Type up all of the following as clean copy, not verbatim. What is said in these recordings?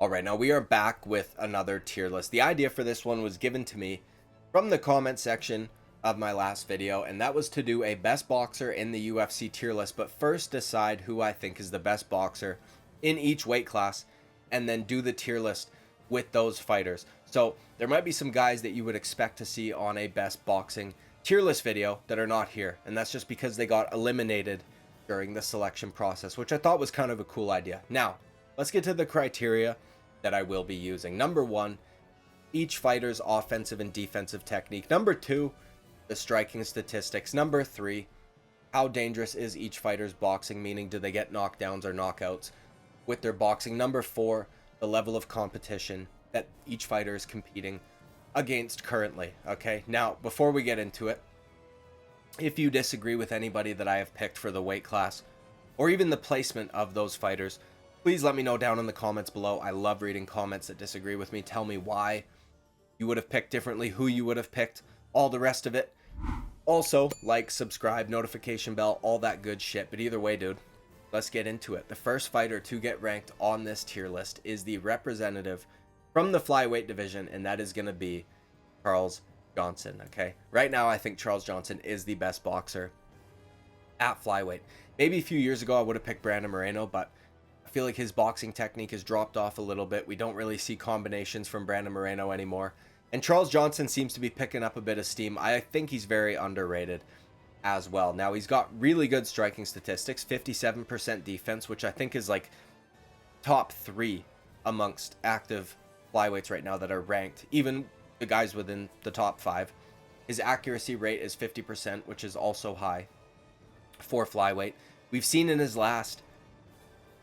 All right, now we are back with another tier list. The idea for this one was given to me from the comment section of my last video, and that was to do a best boxer in the UFC tier list, but first decide who I think is the best boxer in each weight class, and then do the tier list with those fighters. So there might be some guys that you would expect to see on a best boxing tier list video that are not here, and that's just because they got eliminated during the selection process, which I thought was kind of a cool idea. Now, let's get to the criteria that I will be using. Number one, each fighter's offensive and defensive technique. Number two, the striking statistics. Number three, how dangerous is each fighter's boxing, meaning do they get knockdowns or knockouts with their boxing. Number four, the level of competition that each fighter is competing against currently. Okay, now before we get into it, if you disagree with anybody that I have picked for the weight class or even the placement of those fighters, please let me know down in the comments below. I love reading comments that disagree with me. Tell me why you would have picked differently, who you would have picked, all the rest of it. Also, like, subscribe, notification bell, all that good shit. But either way, dude, let's get into it. The first fighter to get ranked on this tier list is the representative from the flyweight division, and that is going to be Charles Johnson. Okay, right now I think Charles Johnson is the best boxer at flyweight. Maybe a few years ago I would have picked Brandon Moreno, but I feel like his boxing technique has dropped off a little bit. We don't really see combinations from Brandon Moreno anymore, and Charles Johnson seems to be picking up a bit of steam. I think he's very underrated as well. Now, he's got really good striking statistics, 57% defense, which I think is like top three amongst active flyweights right now that are ranked, even the guys within the top five. His accuracy rate is 50%, which is also high for flyweight. We've seen in his last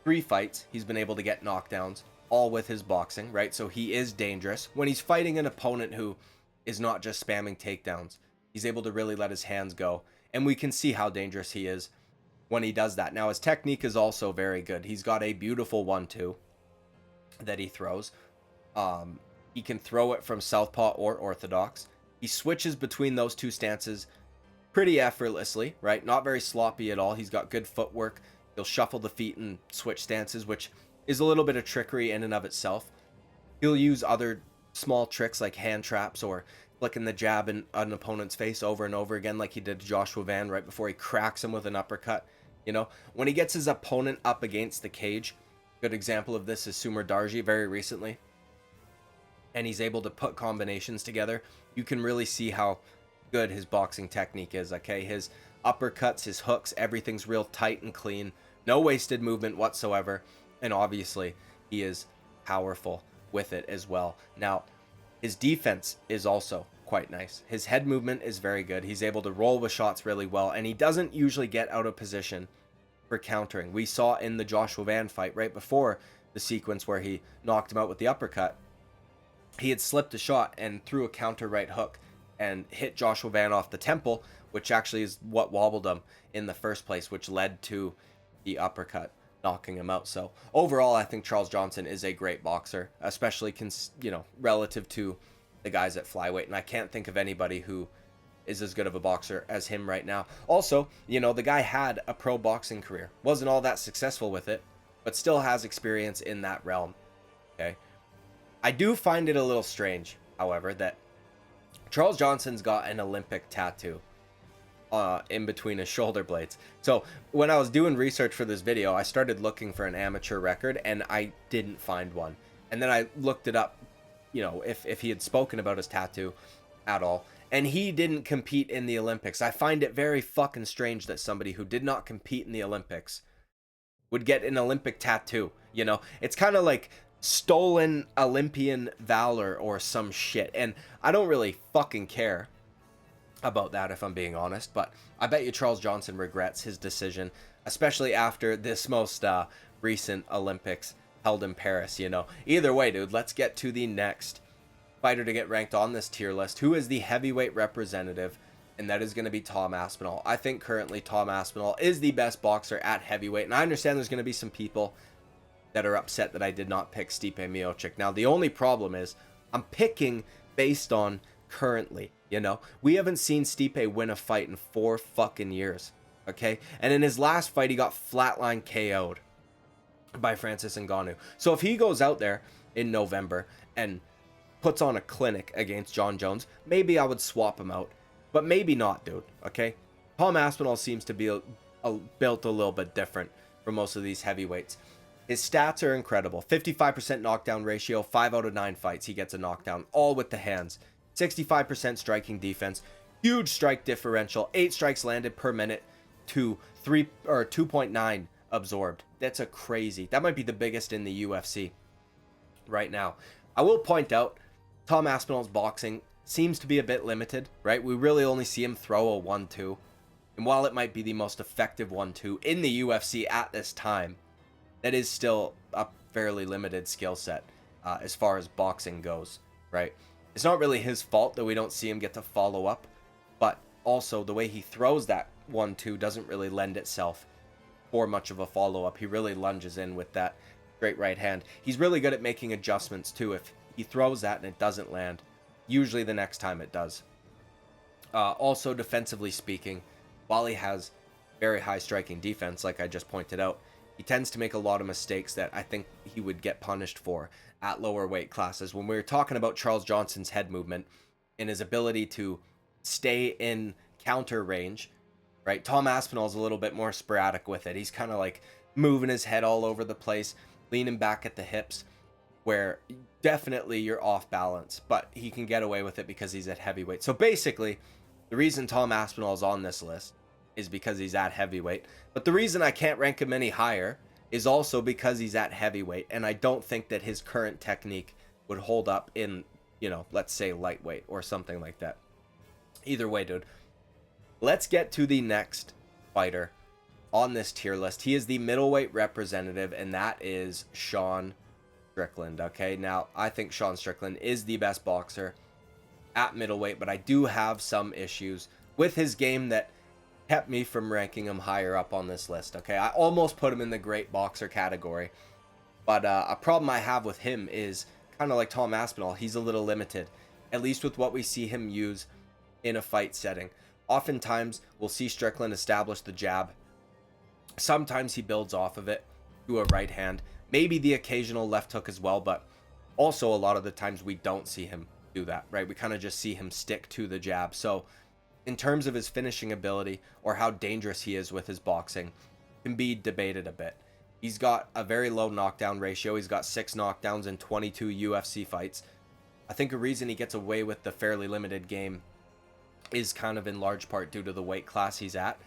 three fights, he's been able to get knockdowns, all with his boxing, right? So he is dangerous. When he's fighting an opponent who is not just spamming takedowns, he's able to really let his hands go. And we can see how dangerous he is when he does that. Now, his technique is also very good. He's got a beautiful 1-2 that he throws. He can throw it from southpaw or orthodox. He switches between those two stances pretty effortlessly, right? Not very sloppy at all. He's got good footwork. He'll shuffle the feet and switch stances, which is a little bit of trickery in and of itself. He'll use other small tricks like hand traps or flicking the jab in an opponent's face over and over again, like he did to Joshua Van right before he cracks him with an uppercut. You know, when he gets his opponent up against the cage, good example of this is Sumer Darji very recently, and he's able to put combinations together, you can really see how good his boxing technique is. Okay, his uppercuts, his hooks, everything's real tight and clean, no wasted movement whatsoever, and obviously he is powerful with it as well. Now, his defense is also quite nice. His head movement is very good. He's able to roll with shots really well, and he doesn't usually get out of position for countering. We saw in the Joshua Van fight right before the sequence where he knocked him out with the uppercut, he had slipped a shot and threw a counter right hook and hit Joshua Van off the temple, which actually is what wobbled him in the first place, which led to the uppercut knocking him out. So overall, I think Charles Johnson is a great boxer, especially relative to the guys at flyweight, and I can't think of anybody who is as good of a boxer as him right now. Also, the guy had a pro boxing career, wasn't all that successful with it, but still has experience in that realm. Okay, I do find it a little strange, however, that Charles Johnson's got an Olympic tattoo in between his shoulder blades. So when I was doing research for this video, I started looking for an amateur record, and I didn't find one. And then I looked it up, if he had spoken about his tattoo at all, and he didn't compete in the Olympics. I find it very fucking strange that somebody who did not compete in the Olympics would get an Olympic tattoo. It's kind of like stolen Olympian valor or some shit, and I don't really fucking care about that, if I'm being honest, but I bet you Charles Johnson regrets his decision, especially after this most recent Olympics held in Paris. Either way, dude, let's get to the next fighter to get ranked on this tier list, who is the heavyweight representative, and that is going to be Tom Aspinall. I think currently Tom Aspinall is the best boxer at heavyweight, and I understand there's going to be some people that are upset that I did not pick Stipe Miocic. Now, the only problem is I'm picking based on currently. We haven't seen Stipe win a fight in 4 fucking years. Okay, and in his last fight he got flatline KO'd. by Francis Ngannou. So if he goes out there in November and puts on a clinic against John Jones, maybe I would swap him out, but maybe not, dude. Okay, Tom Aspinall seems to be built a little bit different from most of these heavyweights. His stats are incredible. 55% knockdown ratio, 5 out of 9 fights he gets a knockdown, all with the hands. 65% striking defense, huge strike differential, 8 strikes landed per minute to 2.9 absorbed. That's a crazy. That might be the biggest in the UFC right now. I will point out Tom Aspinall's boxing seems to be a bit limited, right? We really only see him throw a 1-2. And while it might be the most effective 1-2 in the UFC at this time, that is still a fairly limited skill set as far as boxing goes, right? It's not really his fault that we don't see him get to follow up, but also the way he throws that 1-2 doesn't really lend itself for much of a follow-up. He really lunges in with that straight right hand. He's really good at making adjustments too. If he throws that and it doesn't land, usually the next time it does. Also, defensively speaking, while he has very high striking defense, like I just pointed out, he tends to make a lot of mistakes that I think he would get punished for at lower weight classes. When we were talking about Charles Johnson's head movement and his ability to stay in counter range, right? Tom Aspinall's a little bit more sporadic with it. He's kind of like moving his head all over the place, leaning back at the hips, where definitely you're off balance, but he can get away with it because he's at heavyweight. So basically, the reason Tom Aspinall is on this list is because he's at heavyweight. But the reason I can't rank him any higher is also because he's at heavyweight, and I don't think that his current technique would hold up in, let's say lightweight or something like that. Either way, dude. Let's get to the next fighter on this tier list. He is the middleweight representative, and that is Sean Strickland. Okay, now I think Sean Strickland is the best boxer at middleweight, but I do have some issues with his game that kept me from ranking him higher up on this list. Okay, I almost put him in the great boxer category, but a problem I have with him is kind of like Tom Aspinall. He's a little limited, at least with what we see him use in a fight setting. Oftentimes we'll see Strickland establish the jab. Sometimes he builds off of it to a right hand, maybe the occasional left hook as well, but also a lot of the times we don't see him do that, right? We kind of just see him stick to the jab. So in terms of his finishing ability or how dangerous he is with his boxing, can be debated a bit. He's got a very low knockdown ratio. He's got 6 knockdowns in 22 UFC fights. I think a reason he gets away with the fairly limited game is kind of in large part due to the weight class he's at.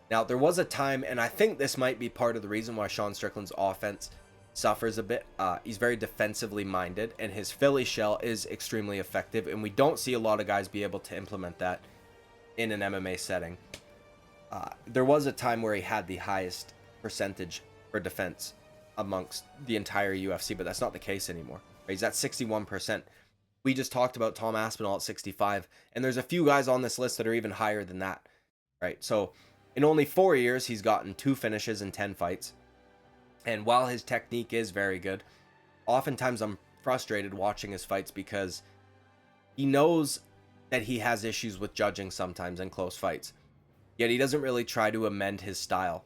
Now, there was a time, and I think this might be part of the reason why Sean Strickland's offense suffers a bit. He's very defensively minded, and his Philly shell is extremely effective, and we don't see a lot of guys be able to implement that in an MMA setting. There was a time where he had the highest percentage for defense amongst the entire UFC, but that's not the case anymore. He's at 61%. We just talked about Tom Aspinall at 65, and there's a few guys on this list that are even higher than that, right? So in only 4 years, he's gotten 2 finishes in 10 fights. And while his technique is very good, oftentimes I'm frustrated watching his fights because he knows that he has issues with judging sometimes in close fights. Yet he doesn't really try to amend his style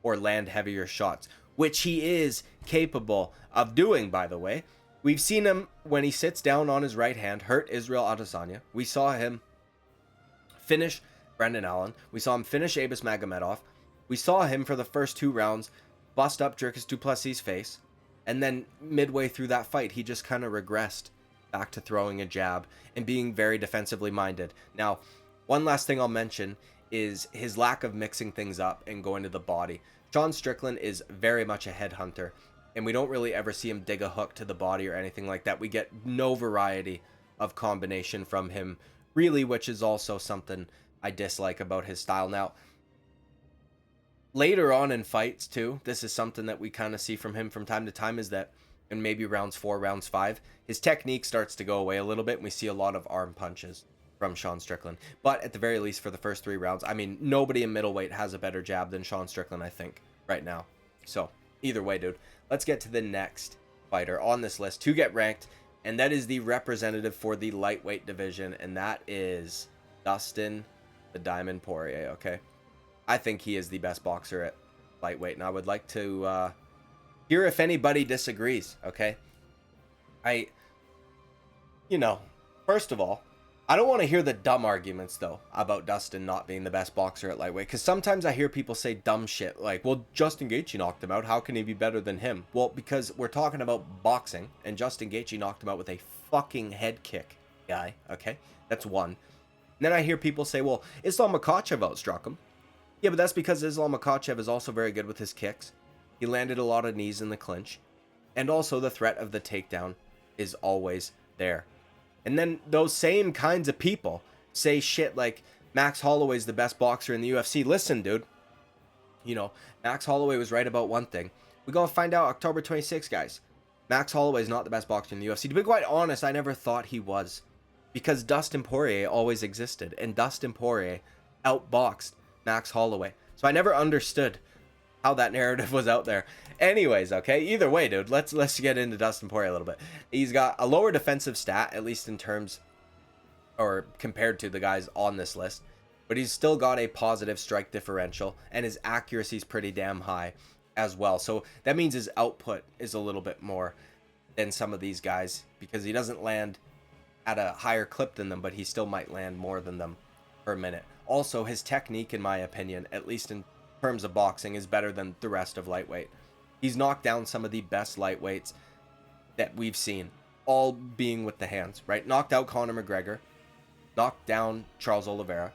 or land heavier shots, which he is capable of doing, by the way. We've seen him, when he sits down on his right hand, hurt Israel Adesanya. We saw him finish Brendan Allen. We saw him finish Abus Magomedov. We saw him for the first 2 rounds bust up Dricus du Plessis' face. And then midway through that fight, he just kind of regressed back to throwing a jab and being very defensively minded. Now, one last thing I'll mention is his lack of mixing things up and going to the body. Sean Strickland is very much a headhunter, and we don't really ever see him dig a hook to the body or anything like that. We get no variety of combination from him, really, which is also something I dislike about his style. Now, later on in fights, too, this is something that we kind of see from him from time to time, is that in maybe rounds 4, rounds 5, his technique starts to go away a little bit, and we see a lot of arm punches from Sean Strickland. But at the very least, for the first 3 rounds, I mean, nobody in middleweight has a better jab than Sean Strickland, I think, right now. So, either way, dude, let's get to the next fighter on this list to get ranked, and that is the representative for the lightweight division, and that is Dustin the Diamond Poirier, okay? I think he is the best boxer at lightweight, and I would like to Here, if anybody disagrees, okay? I, you know, first of all, I don't want to hear the dumb arguments, though, about Dustin not being the best boxer at lightweight. Because sometimes I hear people say dumb shit like, well, Justin Gaethje knocked him out. How can he be better than him? Well, because we're talking about boxing, and Justin Gaethje knocked him out with a fucking head kick, guy, okay? That's one. And then I hear people say, well, Islam Makhachev outstruck him. Yeah, but that's because Islam Makhachev is also very good with his kicks. He landed a lot of knees in the clinch. And also the threat of the takedown is always there. And then those same kinds of people say shit like Max Holloway's the best boxer in the UFC. Listen, dude. You know, Max Holloway was right about one thing. We're going to find out October 26th, guys. Max Holloway is not the best boxer in the UFC. To be quite honest, I never thought he was. Because Dustin Poirier always existed. And Dustin Poirier outboxed Max Holloway. So I never understood how that narrative was out there. Anyways, okay, either way, dude, let's get into Dustin Poirier a little bit. He's got a lower defensive stat, at least in terms, or compared to the guys on this list, but he's still got a positive strike differential, and his accuracy is pretty damn high as well. So that means his output is a little bit more than some of these guys, because he doesn't land at a higher clip than them, but he still might land more than them per minute. Also, his technique, in my opinion, at least in terms of boxing, is better than the rest of lightweight. He's knocked down some of the best lightweights that we've seen, all being with the hands, right? Knocked out Conor McGregor, knocked down Charles Oliveira,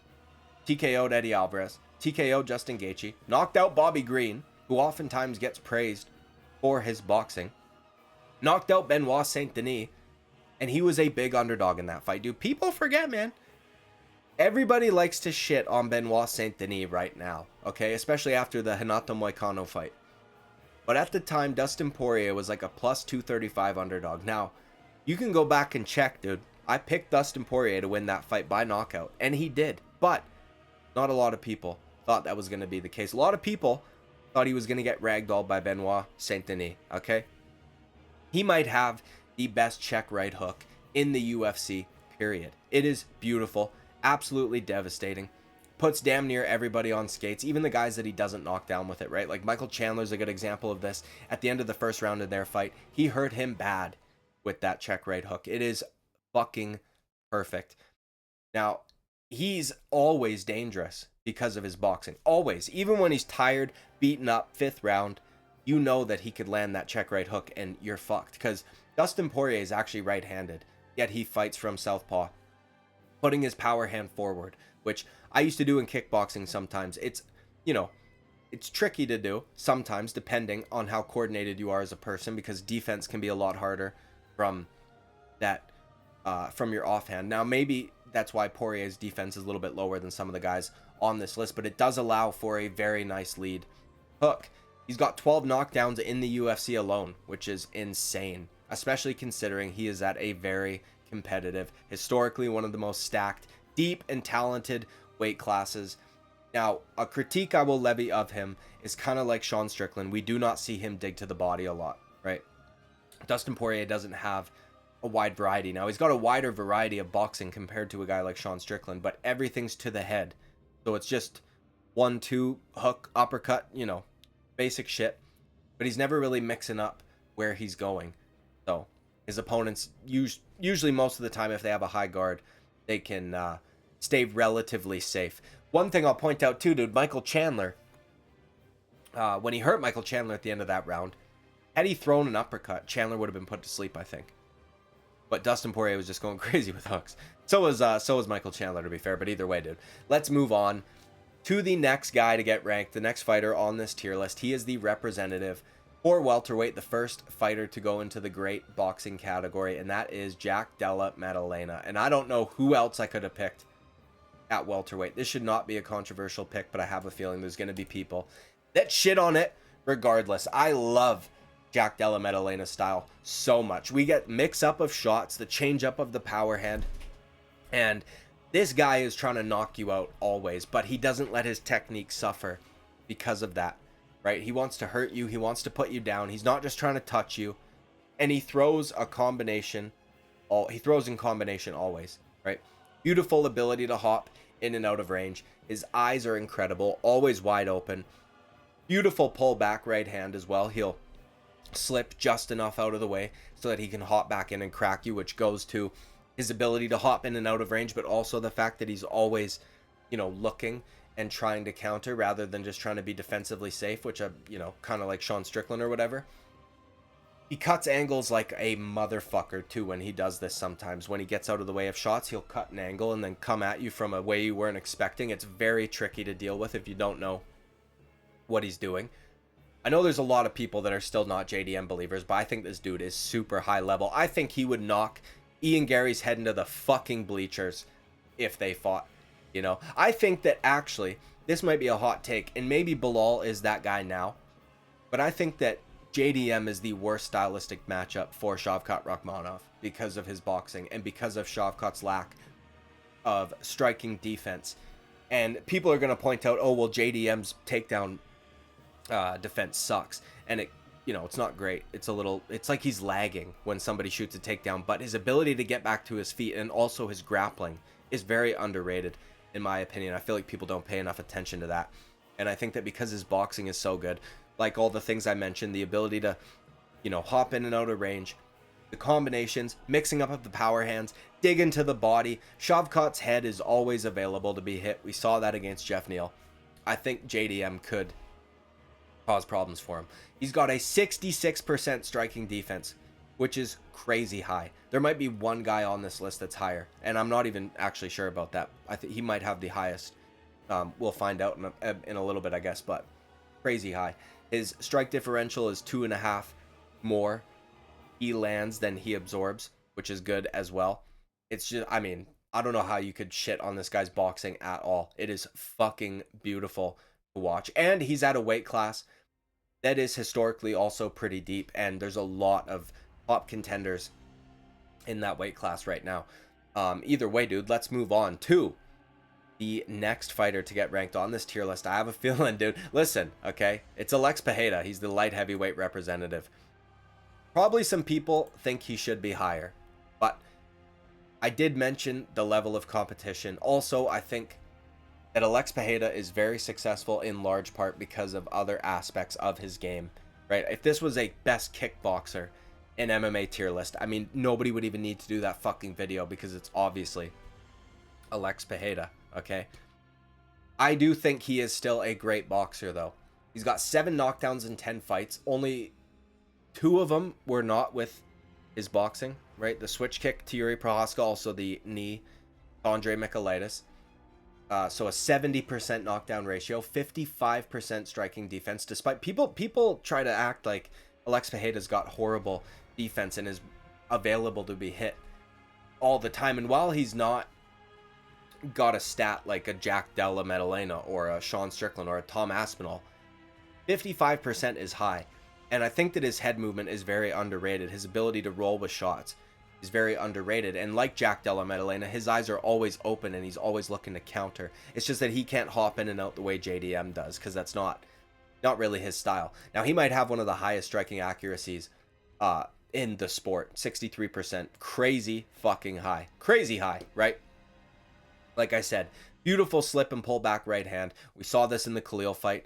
TKO'd Eddie Alvarez, TKO'd Justin Gaethje, knocked out Bobby Green, who oftentimes gets praised for his boxing, knocked out Benoit Saint Denis, and he was a big underdog in that fight, dude. People forget, man. Everybody likes to shit on Benoit Saint Denis right now, okay? Especially after the Renato Moicano fight. But at the time, Dustin Poirier was like a plus 235 underdog. Now, you can go back and check, dude. I picked Dustin Poirier to win that fight by knockout, and he did. But not a lot of people thought that was going to be the case. A lot of people thought he was going to get ragdolled by Benoit Saint Denis, okay? He might have the best check right hook in the UFC, period. It is beautiful, absolutely devastating. Puts damn near everybody on skates, even the guys that he doesn't knock down with it, right? Like Michael Chandler's a good example of this. At the end of the first round of their fight, he hurt him bad with that check right hook. It is fucking perfect. Now, he's always dangerous because of his boxing. Always. Even when he's tired, beaten up, fifth round, you know that he could land that check right hook and you're fucked. Because Dustin Poirier is actually right-handed, yet he fights from southpaw, putting his power hand forward, which I used to do in kickboxing sometimes. It's, you know, it's tricky to do sometimes depending on how coordinated you are as a person, because defense can be a lot harder from that, from your offhand. Now, maybe that's why Poirier's defense is a little bit lower than some of the guys on this list, but it does allow for a very nice lead hook. He's got 12 knockdowns in the UFC alone, which is insane, especially considering he is at a very competitive, historically one of the most stacked, deep and talented weight classes. Now, a critique I will levy of him is kind of like Sean Strickland. We do not see him dig to the body a lot, right? Dustin Poirier doesn't have a wide variety. Now, he's got a wider variety of boxing compared to a guy like Sean Strickland, but everything's to the head. So it's just 1-2, hook, uppercut, you know, basic shit. But he's never really mixing up where he's going. So his opponents, usually most of the time, if they have a high guard, they can stay relatively safe. One thing I'll point out too, dude, Michael Chandler, when he hurt Michael Chandler at the end of that round, had he thrown an uppercut, Chandler would have been put to sleep, I think. But Dustin Poirier was just going crazy with hooks. So was Michael Chandler, to be fair. But either way, dude, let's move on to the next guy to get ranked, the next fighter on this tier list. He is the representative for welterweight, the first fighter to go into the great boxing category, and that is Jack Della Maddalena. And I don't know who else I could have picked at welterweight. This should not be a controversial pick, but I have a feeling there's going to be people that shit on it regardless. I love Jack Della Maddalena's style so much. We get mix-up of shots, the change-up of the power hand, and this guy is trying to knock you out always, but he doesn't let his technique suffer because of that, right? He wants to hurt you. He wants to put you down. He's not just trying to touch you, and he throws a combination. He throws in combination always, right? Beautiful ability to hop in and out of range. His eyes are incredible, always wide open. Beautiful pull back right hand as well. He'll slip just enough out of the way so that he can hop back in and crack you, which goes to his ability to hop in and out of range, but also the fact that he's always, looking and trying to counter rather than just trying to be defensively safe, which kind of like Sean Strickland or whatever. He cuts angles like a motherfucker too when he does this sometimes. When he gets out of the way of shots, he'll cut an angle and then come at you from a way you weren't expecting. It's very tricky to deal with if you don't know what he's doing. I know there's a lot of people that are still not JDM believers, but I think this dude is super high level. I think he would knock Ian Gary's head into the fucking bleachers if they fought. I think that actually, this might be a hot take, and maybe Bilal is that guy now, but I think that JDM is the worst stylistic matchup for Shavkat Rakhmonov because of his boxing and because of Shavkat's lack of striking defense. And people are going to point out, oh, well, JDM's takedown defense sucks. And it's not great. It's like he's lagging when somebody shoots a takedown, but his ability to get back to his feet and also his grappling is very underrated, in my opinion. I feel like people don't pay enough attention to that. And I think that because his boxing is so good, like all the things I mentioned, the ability to, hop in and out of range, the combinations, mixing up of the power hands, dig into the body. Shavkat's head is always available to be hit. We saw that against Jeff Neal. I think JDM could cause problems for him. He's got a 66% striking defense, which is crazy high. There might be one guy on this list that's higher, and I'm not even actually sure about that. I think he might have the highest. We'll find out in a little bit, I guess, but crazy high. His strike differential is 2.5 more he lands than he absorbs, which is good as well. It's just, I don't know how you could shit on this guy's boxing at all. It is fucking beautiful to watch. And he's at a weight class that is historically also pretty deep, and there's a lot of top contenders in that weight class right now. Either way, dude, let's move on to the next fighter to get ranked on this tier list. I have a feeling, dude. Listen, okay? It's Alex Pereira. He's the light heavyweight representative. Probably some people think he should be higher, but I did mention the level of competition. Also, I think that Alex Pereira is very successful in large part because of other aspects of his game, right? If this was a best kickboxer in MMA tier list, nobody would even need to do that fucking video because it's obviously Alex Pereira. Okay, I do think he is still a great boxer, though. He's got 7 knockdowns in 10 fights. Only 2 of them were not with his boxing, right? The switch kick to Yuri Prohaska, also the knee to Andre Michailidis. So a 70% knockdown ratio, 55% striking defense. Despite people try to act like Alex Pereira's got horrible defense and is available to be hit all the time. And while he's not got a stat like a Jack Della Maddalena or a Sean Strickland or a Tom Aspinall, 55% is high. And I think that his head movement is very underrated. His ability to roll with shots is very underrated. And like Jack Della Maddalena, his eyes are always open and he's always looking to counter. It's just that he can't hop in and out the way JDM does, because that's not really his style. Now, he might have one of the highest striking accuracies in the sport, 63%. Crazy fucking high. Crazy high, right? Like I said, beautiful slip and pull back right hand. We saw this in the Khalil fight.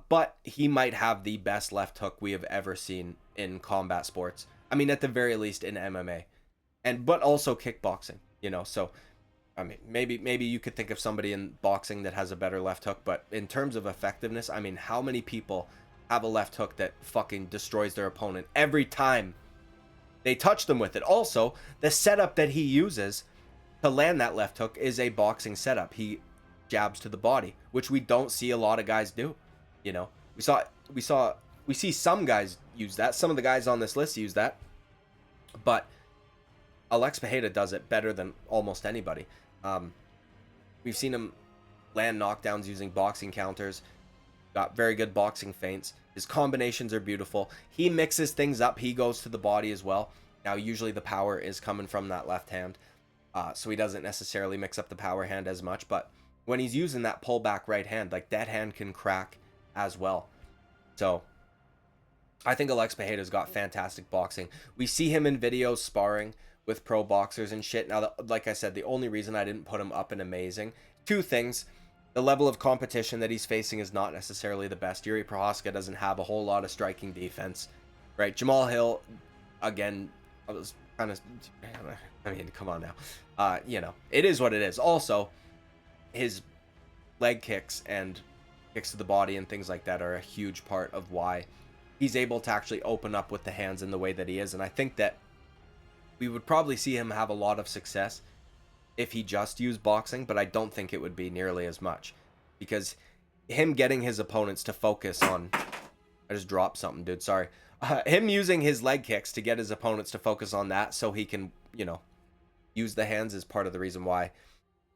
But he might have the best left hook we have ever seen in combat sports. At the very least in MMA. But also kickboxing, So, maybe you could think of somebody in boxing that has a better left hook. But in terms of effectiveness, how many people have a left hook that fucking destroys their opponent every time they touch them with it? Also, the setup that he uses to land that left hook is a boxing setup. He jabs to the body, which we don't see a lot of guys do. We see some guys use that. Some of the guys on this list use that, but Alex Pereira does it better than almost anybody. We've seen him land knockdowns using boxing counters. Got very good boxing feints. His combinations are beautiful. He mixes things up. He goes to the body as well. Now, usually the power is coming from that left hand. So he doesn't necessarily mix up the power hand as much, but when he's using that pull back right hand, like that hand can crack as well. So I think Alex Pereira's got fantastic boxing. We see him in videos sparring with pro boxers and shit. Now, like I said, the only reason I didn't put him up in amazing, 2 things. The level of competition that he's facing is not necessarily the best. Yuri Prohaska doesn't have a whole lot of striking defense. right? Jamal Hill, again, I was kind of, I mean, come on now. You know, it is what it is. Also, his leg kicks and kicks to the body and things like that are a huge part of why he's able to actually open up with the hands in the way that he is. And I think that we would probably see him have a lot of success if he just used boxing, but I don't think it would be nearly as much, because him getting his opponents to focus on, I just dropped something, dude, sorry. Him using his leg kicks to get his opponents to focus on that so he can, you know, use the hands is part of the reason why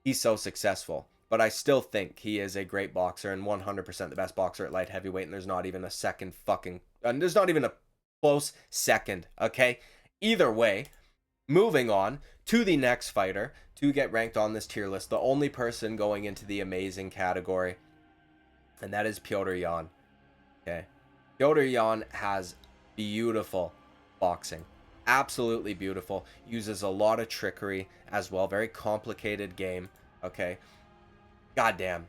he's so successful. But I still think he is a great boxer and 100% the best boxer at light heavyweight, and there's not even a second fucking, there's not even a close second, okay? Either way, moving on to the next fighter to get ranked on this tier list, the only person going into the amazing category, and that is Petr Yan. Okay, Petr Yan has beautiful boxing, absolutely beautiful. Uses a lot of trickery as well. Very complicated game. Okay, goddamn,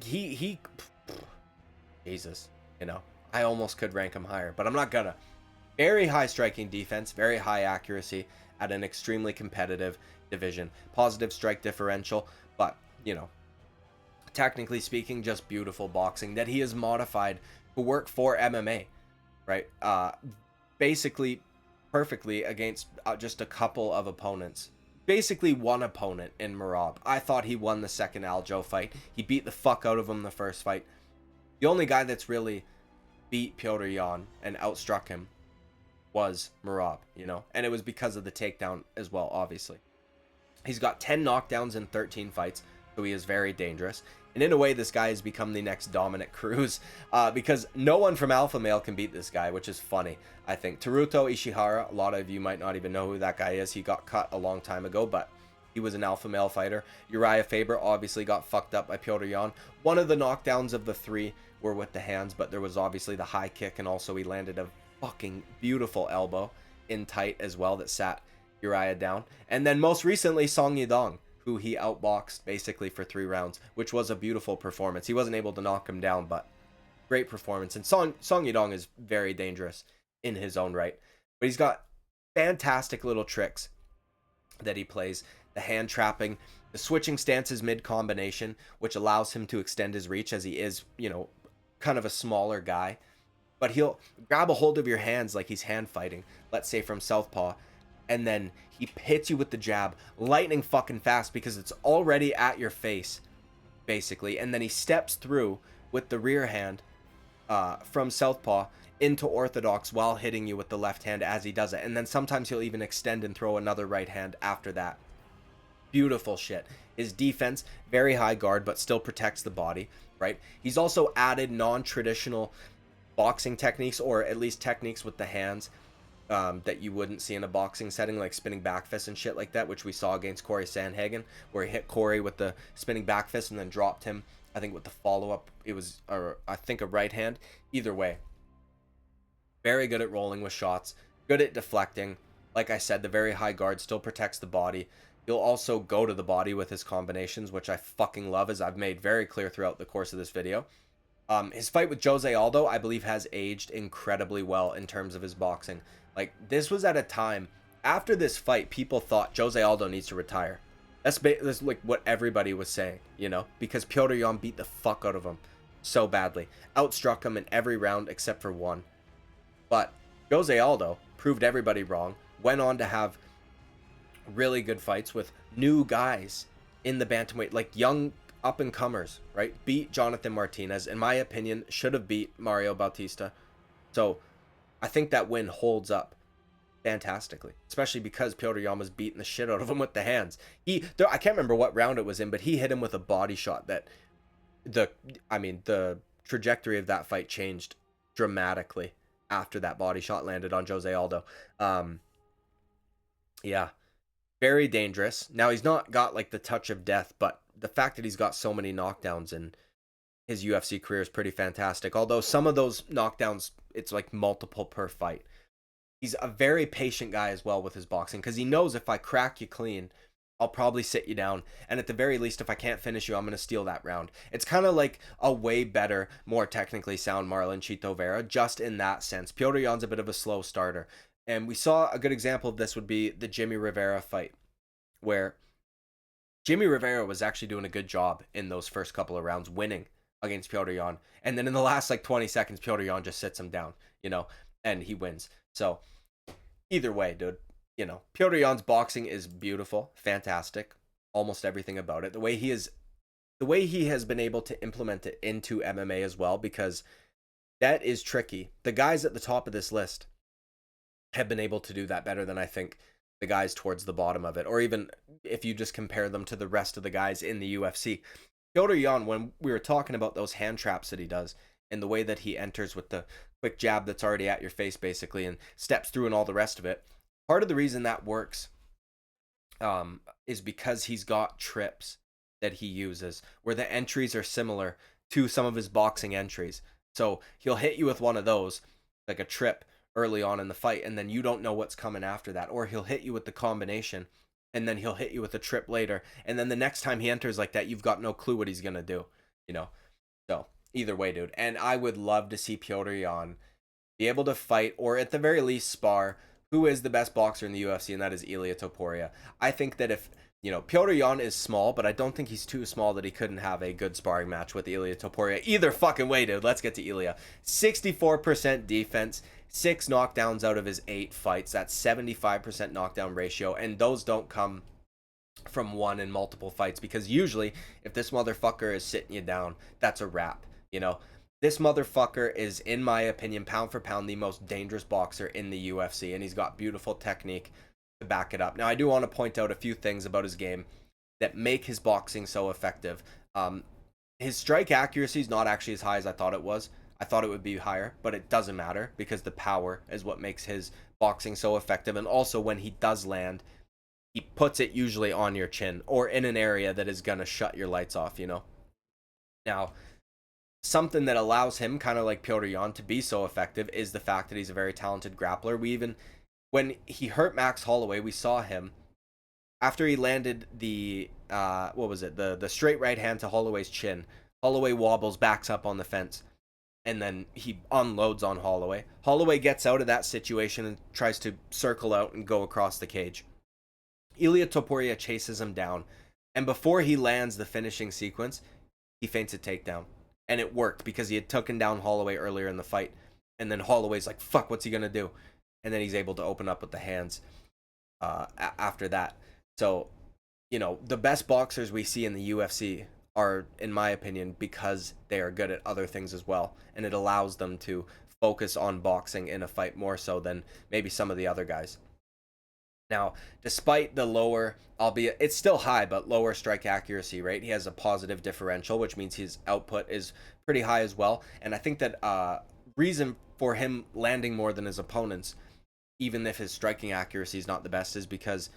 he Jesus, you know, I almost could rank him higher, but I'm not gonna. Very high striking defense, very high accuracy at an extremely competitive division. Positive strike differential, but, you know, technically speaking, just beautiful boxing that he has modified to work for MMA, right? Basically, perfectly against just a couple of opponents. Basically one opponent in Merab. I thought he won the second Aljo fight. He beat the fuck out of him the first fight. The only guy that's really beat Petr Yan and outstruck him was Merab, you know, and it was because of the takedown as well, obviously. He's got 10 knockdowns in 13 fights, so he is very dangerous. And in a way, this guy has become the next Dominic Cruz, because no one from Alpha Male can beat this guy, which is funny, I think. Teruto Ishihara, a lot of you might not even know who that guy is. He got cut a long time ago, but he was an Alpha Male fighter. Uriah Faber obviously got fucked up by Petr Yan. One of the knockdowns of the three were with the hands, but there was obviously the high kick, and also he landed a fucking beautiful elbow in tight as well that sat Uriah down. And then most recently, Song Yadong, who he outboxed basically for 3 rounds, which was a beautiful performance. He wasn't able to knock him down, but great performance. And Song Yadong is very dangerous in his own right, but he's got fantastic little tricks that he plays. The hand trapping, the switching stances mid combination, which allows him to extend his reach, as he is, you know, kind of a smaller guy. But he'll grab a hold of your hands like he's hand fighting, let's say from southpaw, and then he hits you with the jab lightning fucking fast because it's already at your face, basically. And then he steps through with the rear hand from southpaw into orthodox while hitting you with the left hand as he does it. And then sometimes he'll even extend and throw another right hand after that. Beautiful shit. His defense, very high guard, but still protects the body, right? He's also added non-traditional boxing techniques, or at least techniques with the hands that you wouldn't see in a boxing setting, like spinning back fist and shit like that, which we saw against Corey Sandhagen, where he hit Corey with the spinning back fist and then dropped him, I think with the follow-up, it was, I think, a right hand. Either way, very good at rolling with shots, good at deflecting. Like I said, the very high guard still protects the body. He'll also go to the body with his combinations, which I fucking love, as I've made very clear throughout the course of this video. His fight with Jose Aldo, I believe, has aged incredibly well in terms of his boxing. Like, this was at a time, after this fight, people thought Jose Aldo needs to retire. That's like what everybody was saying, you know, because Petr Yan beat the fuck out of him so badly. Outstruck him in every round except for one. But Jose Aldo proved everybody wrong, went on to have really good fights with new guys in the bantamweight, like young up-and-comers, right? Beat Jonathan Martinez, in my opinion, should have beat Mario Bautista. So I think that win holds up fantastically, especially because Petr Yan was beating the shit out of him with the hands. I can't remember what round it was in, but he hit him with a body shot that the trajectory of that fight changed dramatically after that body shot landed on Jose Aldo. Yeah, very dangerous. Now, he's not got like the touch of death, but the fact that he's got so many knockdowns in his UFC career is pretty fantastic. Although some of those knockdowns, it's like multiple per fight. He's a very patient guy as well with his boxing, because he knows if I crack you clean, I'll probably sit you down. And at the very least, if I can't finish you, I'm going to steal that round. It's kind of like a way better, more technically sound Marlon Chito Vera, just in that sense. Petr Yan's a bit of a slow starter. And we saw a good example of this would be the Jimmy Rivera fight, where Jimmy Rivera was actually doing a good job in those first couple of rounds, winning against Petr Yan. And then in the last like 20 seconds, Petr Yan just sits him down, and he wins. So either way, dude, Petr Yan's boxing is beautiful, fantastic, almost everything about it. The way he has been able to implement it into MMA as well, because that is tricky. The guys at the top of this list have been able to do that better than I think the guys towards the bottom of it, or even if you just compare them to the rest of the guys in the UFC. Petr Yan, when we were talking about those hand traps that he does and the way that he enters with the quick jab that's already at your face basically and steps through and all the rest of it, part of the reason that works is because he's got trips that he uses where the entries are similar to some of his boxing entries. So he'll hit you with one of those, like a trip early on in the fight, and then you don't know what's coming after that. Or he'll hit you with the combination, and then he'll hit you with a trip later, and then the next time he enters like that, you've got no clue what he's gonna do, So either way, dude. And I would love to see Petr Yan be able to fight, or at the very least spar, who is the best boxer in the UFC, and that is Ilia Topuria. I think that if Petr Yan is small, but I don't think he's too small that he couldn't have a good sparring match with Ilia Topuria. Either fucking way, dude. Let's get to Ilia. 64% defense, 6 knockdowns out of his 8 fights. That's 75% knockdown ratio, and those don't come from one in multiple fights, because usually if this motherfucker is sitting you down, that's a wrap. This motherfucker is, in my opinion, pound for pound, the most dangerous boxer in the UFC, and he's got beautiful technique to back it up. Now, I do want to point out a few things about his game that make his boxing so effective. His strike accuracy is not actually as high as I thought it was. I thought it would be higher, but it doesn't matter because the power is what makes his boxing so effective. And also, when he does land, he puts it usually on your chin or in an area that is going to shut your lights off, Now, something that allows him, kind of like Petr Yan, to be so effective is the fact that he's a very talented grappler. When he hurt Max Holloway, we saw him after he landed the the straight right hand to Holloway's chin. Holloway wobbles, backs up on the fence, and then he unloads on Holloway. Holloway gets out of that situation and tries to circle out and go across the cage. Ilia Topuria chases him down, and before he lands the finishing sequence, he feints a takedown. And it worked because he had taken down Holloway earlier in the fight, and then Holloway's like, fuck, what's he gonna do? And then he's able to open up with the hands after that. So, the best boxers we see in the UFC are, in my opinion, because they are good at other things as well. And it allows them to focus on boxing in a fight more so than maybe some of the other guys. Now, despite the lower, albeit it's still high, but lower strike accuracy, right? He has a positive differential, which means his output is pretty high as well. And I think that reason for him landing more than his opponents, even if his striking accuracy is not the best, is because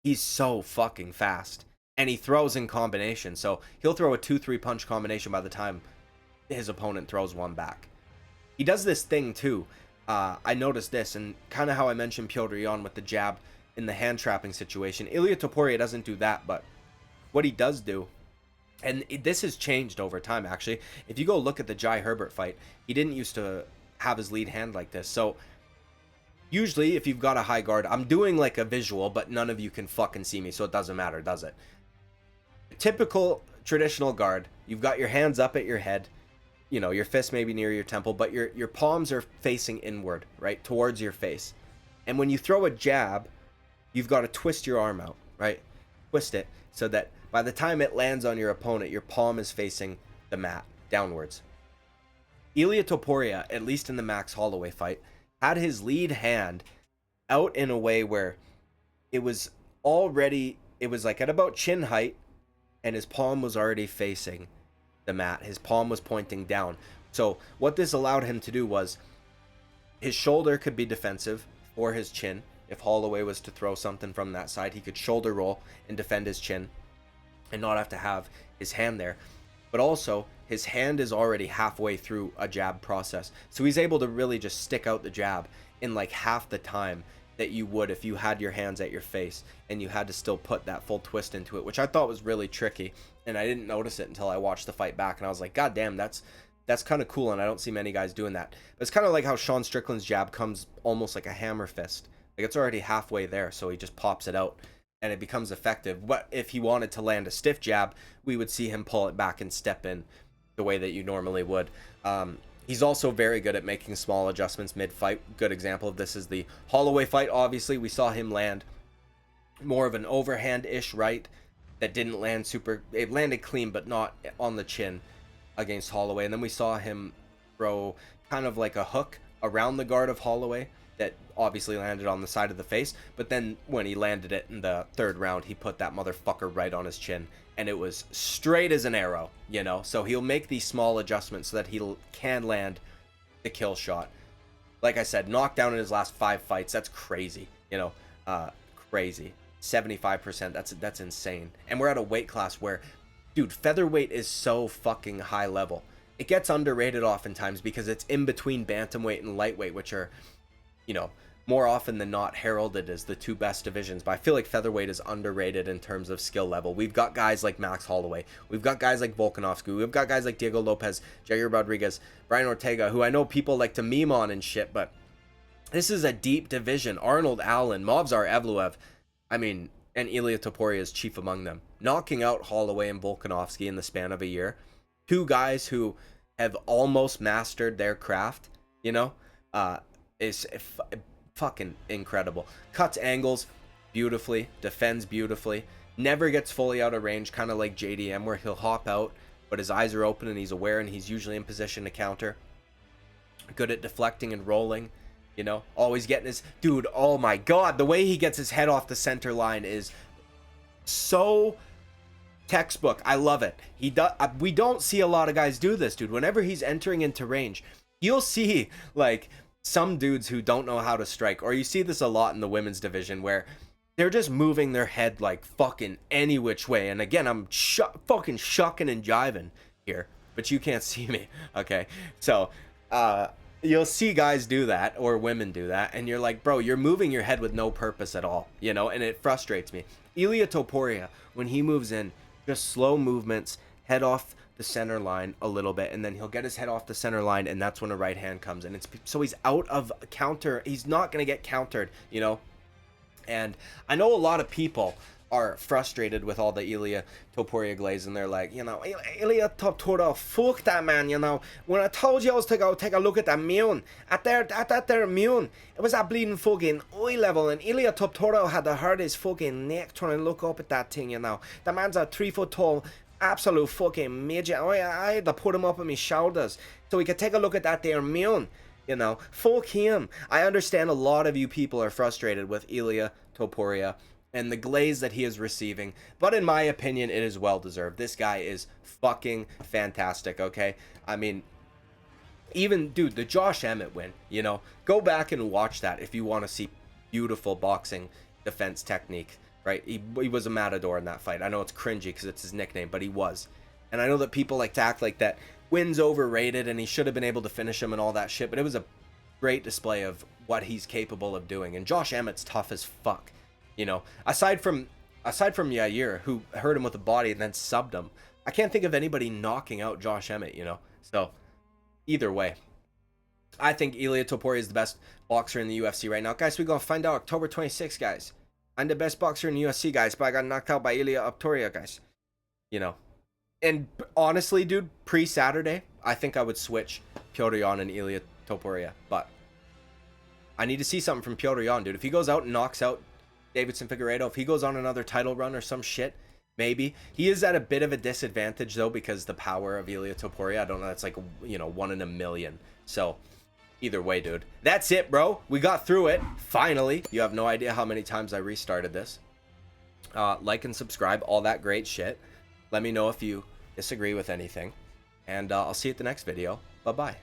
he's so fucking fast. And he throws in combination. So he'll throw a 2-3 punch combination by the time his opponent throws one back. He does this thing too. I noticed this, and kind of how I mentioned Petr Yan with the jab in the hand trapping situation. Ilia Topuria doesn't do that, but what he does do, and this has changed over time actually. If you go look at the Jai Herbert fight, he didn't used to have his lead hand like this. So usually if you've got a high guard, I'm doing like a visual, but none of you can fucking see me, so it doesn't matter, does it? Typical traditional guard, you've got your hands up at your head, your fist maybe near your temple, but your palms are facing inward, right, towards your face. And when you throw a jab, you've got to twist your arm out, right? Twist it so that by the time it lands on your opponent, your palm is facing the mat downwards. Ilia Topuria, at least in the Max Holloway fight, had his lead hand out in a way where it was like at about chin height, and his palm was already facing the mat. His palm was pointing down. So what this allowed him to do was his shoulder could be defensive or his chin. If Holloway was to throw something from that side, he could shoulder roll and defend his chin and not have to have his hand there. But also, his hand is already halfway through a jab process. So he's able to really just stick out the jab in like half the time that you would if you had your hands at your face and you had to still put that full twist into it, which I thought was really tricky. And I didn't notice it until I watched the fight back, and I was like, God damn, that's kind of cool, and I don't see many guys doing that. But it's kind of like how Sean Strickland's jab comes almost like a hammer fist. Like, it's already halfway there, so he just pops it out, and it becomes effective. But if he wanted to land a stiff jab, we would see him pull it back and step in the way that you normally would. He's also very good at making small adjustments mid-fight. Good example of this is the Holloway fight. Obviously, we saw him land more of an overhand-ish right that didn't land super... It landed clean, but not on the chin against Holloway. And then we saw him throw kind of like a hook around the guard of Holloway that obviously landed on the side of the face. But then when he landed it in the third round, he put that motherfucker right on his chin. And it was straight as an arrow, you know? So he'll make these small adjustments so that he can land the kill shot. Like I said, knockdown in his last 5 fights. That's crazy, you know? Crazy. 75%. That's insane. And we're at a weight class where, dude, featherweight is so fucking high level. It gets underrated oftentimes because it's in between bantamweight and lightweight, which are, you know, more often than not heralded as the 2 best divisions. But I feel like featherweight is underrated in terms of skill level. We've got guys like Max Holloway. We've got guys like Volkanovski. We've got guys like Diego Lopez, Jair Rodriguez, Brian Ortega, who I know people like to meme on and shit, but this is a deep division. Arnold Allen, Movsar Evloev, I mean, and Ilia Topuria is chief among them. Knocking out Holloway and Volkanovski in the span of a year. 2 guys who have almost mastered their craft, you know, is fucking incredible. Cuts angles beautifully, defends beautifully, never gets fully out of range, kind of like JDM, where he'll hop out, but his eyes are open and he's aware and he's usually in position to counter. Good at deflecting and rolling, you know, always getting his... Dude, oh my god, the way he gets his head off the center line is so textbook. I love it. We don't see a lot of guys do this, dude. Whenever he's entering into range, you'll see, like, some dudes who don't know how to strike, or you see this a lot in the women's division where they're just moving their head like fucking any which way. And again, I'm fucking shucking and jiving here, but you can't see me, okay? So you'll see guys do that, or women do that, and you're like, bro, you're moving your head with no purpose at all, you know? And it frustrates me. Ilia Topuria, when he moves in, just slow movements, head off the center line a little bit, and then he'll get his head off the center line, and that's when a right hand comes in. It's so he's out of counter. He's not going to get countered, you know? And I know a lot of people are frustrated with all the Ilia Topuria glaze, and they're like, you know, Ilia Topuria, fuck that man, you know. When I told you I was to go take a look at that immune, at that there immune, it was that bleeding fucking eye level, and Ilia Topuria had to hurt his fucking neck trying to look up at that thing, you know. The man's a 3 foot tall, absolute fucking midget. I had to put him up on my shoulders so he could take a look at that there immune, you know. Fuck him. I understand a lot of you people are frustrated with Ilia Topuria and the glaze that he is receiving, but in my opinion, it is well deserved. This guy is fucking fantastic, okay? I mean, even, dude, the Josh Emmett win, you know, go back and watch that if you want to see beautiful boxing defense technique, right? He was a matador in that fight. I know it's cringy because it's his nickname, but he was. And I know that people like to act like that win's overrated and he should have been able to finish him and all that shit, but it was a great display of what he's capable of doing. And Josh Emmett's tough as fuck. You know, aside from Yair, who hurt him with a body and then subbed him, I can't think of anybody knocking out Josh Emmett, you know? So, either way, I think Ilia Topuria is the best boxer in the UFC right now. Guys, we're going to find out October 26th, guys. I'm the best boxer in the UFC, guys, but I got knocked out by Ilia Topuria, guys. You know. And honestly, dude, pre-Saturday, I think I would switch Petr Yan and Ilia Topuria, but I need to see something from Petr Yan, dude. If he goes out and knocks out Davidson Figueiredo, if he goes on another title run or some shit, maybe. He is at a bit of a disadvantage, though, because the power of Ilia Topuria, I don't know, it's like, you know, 1 in a million. So, either way, dude. That's it, bro. We got through it. Finally. You have no idea how many times I restarted this. Like and subscribe, all that great shit. Let me know if you disagree with anything. And I'll see you at the next video. Bye-bye.